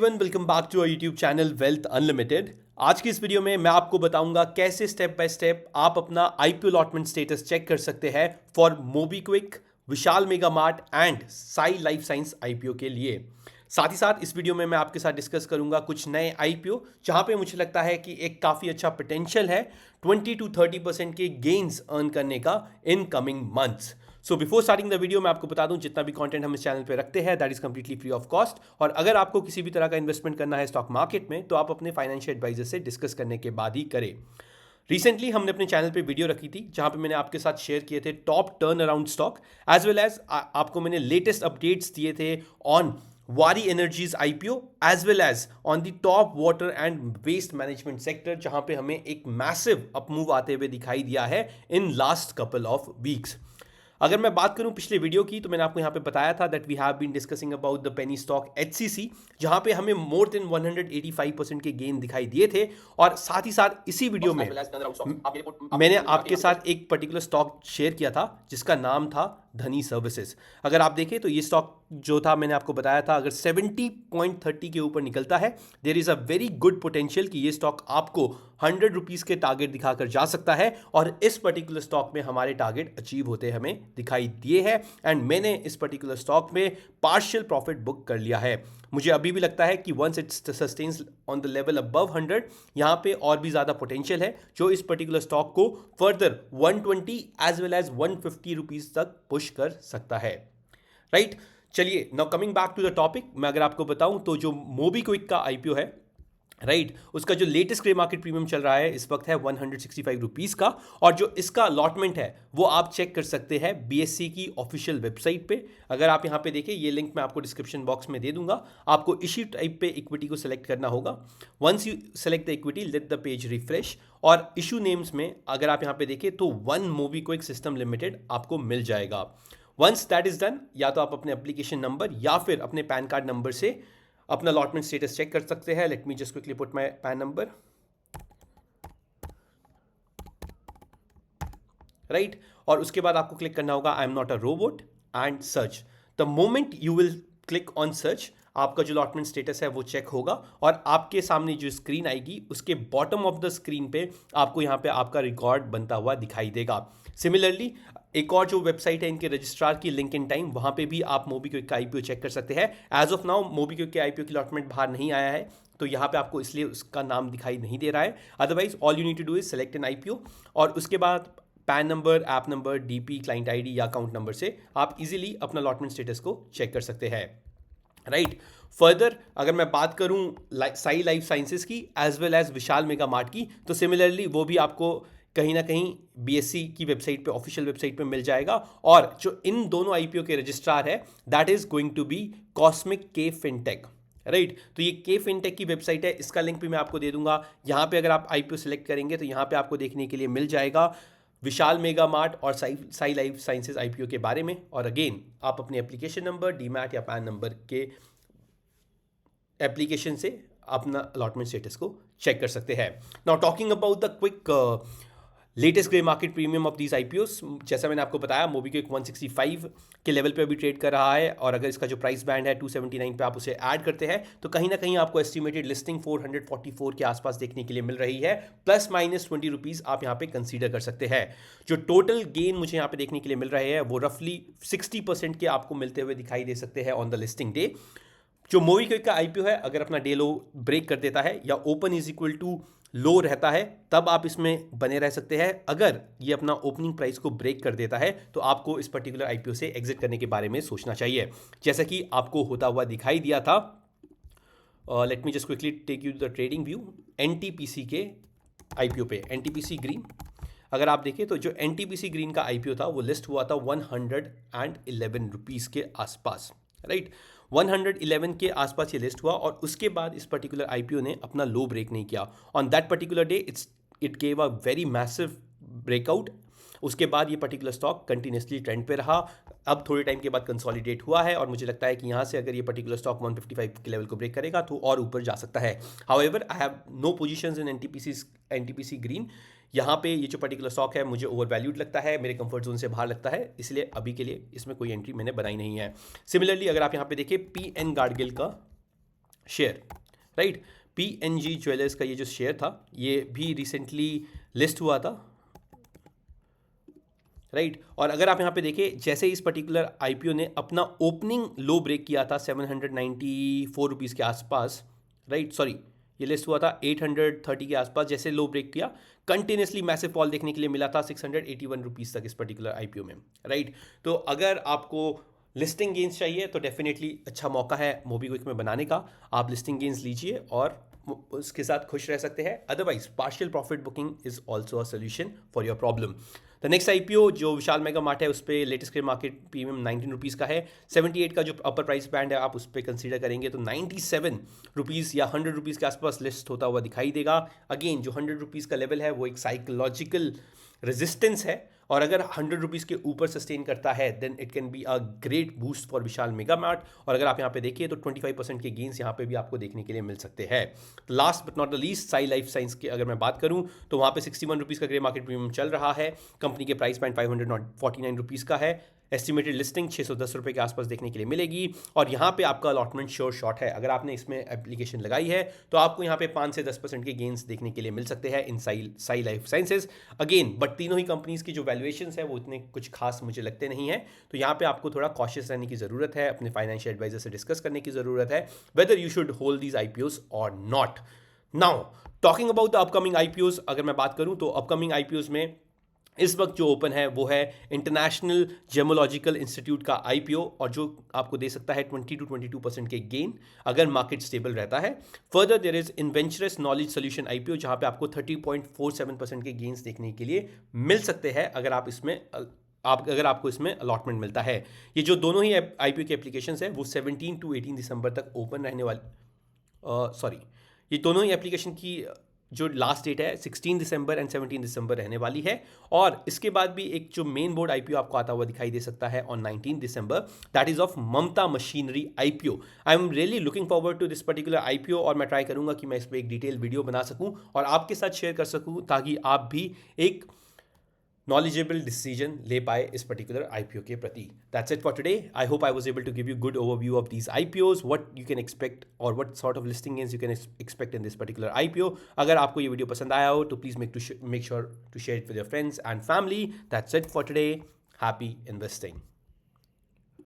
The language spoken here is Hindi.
Welcome back to our YouTube channel Wealth Unlimited. आज की इस वीडियो में मैं आपको बताऊंगा कैसे स्टेप बाय स्टेप आप अपना आईपीओ अलॉटमेंट स्टेटस चेक कर सकते हैं for MobiKwik, Vishal Mega mart and Sai life science IPO के लिए। साथ ही साथ इस वीडियो में मैं आपके साथ डिस्कस करूंगा कुछ नए आईपीओ जहां पे मुझे लगता है कि एक काफ़ी अच्छा पोटेंशियल है 20 to 30% के गेन्स अर्न करने का in coming months. So before starting the video मैं आपको बता दूं जितना भी कंटेंट हम इस चैनल पे रखते हैं that is completely free of cost, और अगर आपको किसी भी तरह का इन्वेस्टमेंट करना है स्टॉक मार्केट में तो आप अपने फाइनेंशियल एडवाइजर से डिस्कस करने के बाद ही करें। रिसेंटली हमने अपने चैनल पे वीडियो रखी थी जहां पे मैंने आपके साथ शेयर किए थे top turnaround stock as well as आपको मैंने लेटेस्ट अपडेट्स दिए थे on Waaree Energies IPO as well as on the top water and waste management sector, जहां पे हमें एक मैसिव अपमूव आते हुए दिखाई दिया है in last couple of weeks. अगर मैं बात करूं पिछले वीडियो की तो मैंने आपको यहां पे बताया था that we have been discussing about the penny stock HCC, जहां पे हमें मोर देन 185% के गेन दिखाई दिए थे। और साथ ही साथ इसी वीडियो में मैंने आपके साथ एक पर्टिकुलर स्टॉक शेयर किया था जिसका नाम था धनी सर्विसेज। अगर आप देखें तो ये स्टॉक जो था मैंने आपको बताया था अगर 70.30 के ऊपर निकलता है there is a very good potential कि ये स्टॉक आपको 100 रुपीज के टारगेट दिखाकर जा सकता है, और इस पर्टिकुलर स्टॉक में हमारे टारगेट अचीव होते हमें दिखाई दिए हैं एंड मैंने इस पर्टिकुलर स्टॉक में पार्शियल प्रॉफिट बुक कर लिया है। मुझे अभी भी लगता है कि once it sustains on the level above 100 यहां पे और भी ज्यादा पोटेंशियल है जो इस पर्टिकुलर स्टॉक को further 120 as well as 150 rupees तक पुश कर सकता है। राइट, चलिए now coming back to the topic, मैं अगर आपको बताऊं तो जो मोबीक्विक का आईपीओ है राइट उसका जो लेटेस्ट ग्रे मार्केट प्रीमियम चल रहा है इस वक्त है 165 रुपीज़ का, और जो इसका अलॉटमेंट है वो आप चेक कर सकते हैं बीएससी की ऑफिशियल वेबसाइट पे। अगर आप यहां पे देखें ये लिंक मैं आपको डिस्क्रिप्शन बॉक्स में दे दूंगा, आपको इश्यू टाइप पे इक्विटी को सिलेक्ट करना होगा। Once you select the equity let the page refresh, और इशू नेम्स में अगर आप यहां पे देखें तो वन मोबीक्विक सिस्टम लिमिटेड आपको मिल जाएगा। वंस दैट इज डन, या तो आप अपने एप्लीकेशन नंबर या फिर अपने पैन कार्ड नंबर से अपना अलॉटमेंट स्टेटस चेक कर सकते हैं। Late me just quickly put my pan number right, और उसके बाद आपको क्लिक करना होगा I am not a robot and search. The moment you will click on search आपका जो अलॉटमेंट स्टेटस है वो चेक होगा, और आपके सामने जो स्क्रीन आएगी उसके बॉटम ऑफ द स्क्रीन पे आपको यहाँ पे आपका रिकॉर्ड बनता हुआ दिखाई देगा। सिमिलरली एक और जो वेबसाइट है इनके रजिस्ट्रार की लिंक इन टाइम, वहां पे भी आप मोबीक्विक का आईपीओ चेक कर सकते हैं। एज ऑफ नाउ मोबीक्विक के आईपीओ की अलॉटमेंट बाहर नहीं आया है तो यहाँ पे आपको इसलिए उसका नाम दिखाई नहीं दे रहा है। Otherwise all you need to do is select an IPO, और उसके बाद PAN number, app number, DP, client ID या अकाउंट नंबर से आप इजीली अपना अलॉटमेंट स्टेटस को चेक कर सकते हैं। राइट, फर्दर अगर मैं बात करूं साई लाइफ साइंसेज की एज वेल एज विशाल मेगा मार्ट की, तो सिमिलरली वो भी आपको कहीं ना कहीं बीएससी की वेबसाइट पे, ऑफिशियल वेबसाइट पे मिल जाएगा। और जो इन दोनों आईपीओ के रजिस्ट्रार है that is going to be cosmic K fintech. Right, तो ये के फिनटेक की वेबसाइट है, इसका लिंक भी मैं आपको दे दूंगा। यहाँ पे अगर आप आईपीओ सेलेक्ट करेंगे तो यहाँ पे आपको देखने के लिए मिल जाएगा विशाल मेगा मार्ट और साई लाइफ साइंसेज आईपीओ के बारे में। और अगेन आप अपने एप्लीकेशन नंबर, डीमैट या पैन नंबर के एप्लीकेशन से अपना अलॉटमेंट स्टेटस को चेक कर सकते हैं। Now talking about the quick latest grey market premium of these IPOs, जैसा मैंने आपको बताया मोबीक्विक 165 के लेवल पे अभी ट्रेड कर रहा है, और अगर इसका जो प्राइस बैंड है 279 पे आप उसे ऐड करते हैं तो कहीं ना कहीं आपको एस्टिमेटेड लिस्टिंग 444 के आसपास देखने के लिए मिल रही है, प्लस माइनस 20 रुपीज़ आप यहाँ पे कंसीडर कर सकते हैं। जो टोटल गेन मुझे यहाँ पे देखने के लिए मिल रहे हैं वो रफली 60% के आपको मिलते हुए दिखाई दे सकते हैं ऑन द लिस्टिंग डे। जो मोबीक्विक का आईपीओ है अगर अपना डे लो ब्रेक कर देता है या open is equal to low रहता है तब आप इसमें बने रह सकते हैं। अगर ये अपना ओपनिंग प्राइस को ब्रेक कर देता है तो आपको इस पर्टिकुलर आईपीओ से एग्जिट करने के बारे में सोचना चाहिए, जैसा कि आपको होता हुआ दिखाई दिया था। Let me just quickly take you the trading view NTPC के आईपीओ पे। एनटीपीसी ग्रीन अगर आप देखें तो जो एनटीपीसी ग्रीन का आईपीओ था वो लिस्ट हुआ था 111 रुपीज़ के आसपास। राइट, 111 के आसपास ये लिस्ट हुआ, और उसके बाद इस पर्टिकुलर आईपीओ ने अपना लो ब्रेक नहीं किया। On that particular day it gave a very massive breakout. उसके बाद ये पर्टिकुलर स्टॉक कंटिन्यूसली ट्रेंड पे रहा, अब थोड़े टाइम के बाद कंसोलिडेट हुआ है, और मुझे लगता है कि यहाँ से अगर ये पर्टिकुलर स्टॉक 155 के लेवल को ब्रेक करेगा तो और ऊपर जा सकता है। However I have no positions in NTPC green. यहाँ पे ये जो पर्टिकुलर स्टॉक है मुझे ओवर वैल्यूड लगता है, मेरे कंफर्ट जोन से बाहर लगता है, इसलिए अभी के लिए इसमें कोई एंट्री मैंने बनाई नहीं है। सिमिलरली अगर आप यहाँ पे देखें पीएन गाडगिल का शेयर, राइट। PNG ज्वेलर्स का ये जो शेयर था ये भी रिसेंटली लिस्ट हुआ था, राइट। और अगर आप यहाँ पे देखें, जैसे इस पर्टिकुलर IPO ने अपना ओपनिंग लो ब्रेक किया था 794 रुपीज़ के आसपास, राइट, सॉरी, ये लिस्ट हुआ था 830 के आसपास, जैसे लो ब्रेक किया कंटिन्यूसली मैसिव फॉल देखने के लिए मिला था 681 रुपीज़ तक इस पर्टिकुलर IPO में, राइट। तो अगर आपको लिस्टिंग गेंस चाहिए तो डेफिनेटली अच्छा मौका है मोबीक्विक में बनाने का, आप लिस्टिंग गेंस लीजिए और उसके साथ खुश रह सकते हैं। Otherwise partial profit booking is also a solution for your problem. The next IPO जो विशाल मेगा मार्ट है उस पर latest clear market premium 19 rupees का है। 78 का जो अपर प्राइस बैंड है आप उस पर कंसीडर करेंगे तो 97 रुपीज़ या 100 रुपीज़ के आसपास लिस्ट होता हुआ दिखाई देगा। अगेन जो 100 रुपीज़ का लेवल है वो एक साइकोलॉजिकल रेजिस्टेंस है, और अगर 100 रुपीज़ के ऊपर सस्टेन करता है then it can be a great boost for Vishal Mega Mart. और अगर आप यहाँ पे देखिए तो 25% के गेंस यहाँ पे भी आपको देखने के लिए मिल सकते हैं। Last but not the least, Sai life science की अगर मैं बात करूँ तो वहाँ पे 61 रुपीज़ का ग्रे मार्केट प्रीमियम चल रहा है। कंपनी के प्राइस बैंड 549 रुपीज़ का है। एस्टिमेटेड लिस्टिंग 610 रुपये के आसपास देखने के लिए मिलेगी, और यहाँ पे आपका अलॉटमेंट श्योर शॉट है। अगर आपने इसमें एप्लीकेशन लगाई है तो आपको यहाँ पे 5 से 10% के गेंस देखने के लिए मिल सकते हैं in Sai life sciences. Again but तीनों ही कंपनीज की जो वैल्यूएशंस है वो इतने कुछ खास मुझे लगते नहीं है, तो यहाँ पे आपको थोड़ा कॉशियस रहने की ज़रूरत है, अपने फाइनेंशियल एडवाइजर से डिस्कस करने की ज़रूरत है whether you should hold these IPOs और not. Now talking about the upcoming IPOs, अगर मैं बात करूँ तो अपकमिंग IPOs में इस वक्त जो ओपन है वो है इंटरनेशनल जेमोलॉजिकल इंस्टीट्यूट का IPO, और जो आपको दे सकता है 20 to 22% के गेन अगर मार्केट स्टेबल रहता है। Further there is Inventurus knowledge solution IPO जहां पे आपको 30.47% के गेन्स देखने के लिए मिल सकते हैं अगर आपको इसमें अलॉटमेंट मिलता है। ये जो दोनों ही IPO की एप्लीकेशन है वो 17 to 18 दिसंबर तक ओपन रहने वाली, ये दोनों ही एप्लीकेशन की जो लास्ट डेट है 16 दिसंबर एंड 17 दिसंबर रहने वाली है। और इसके बाद भी एक जो मेन बोर्ड IPO आपको आता हुआ दिखाई दे सकता है on 19 December, that is of Mamata Machinery IPO। I am really looking forward to this particular IPO, और मैं ट्राई करूंगा कि मैं इस पर एक डिटेल वीडियो बना सकूं और आपके साथ शेयर कर सकूं ताकि आप भी एक knowledgeable decision ले पाए इस particular IPO के प्रति। That's it for today. I hope I was able to give you good overview of these IPOs, what you can expect or what sort of listing gains you can expect in this particular IPO. अगर आपको ये वीडियो पसंद आया हो तो please make sure to share it with your friends and family. That's it for today. Happy investing.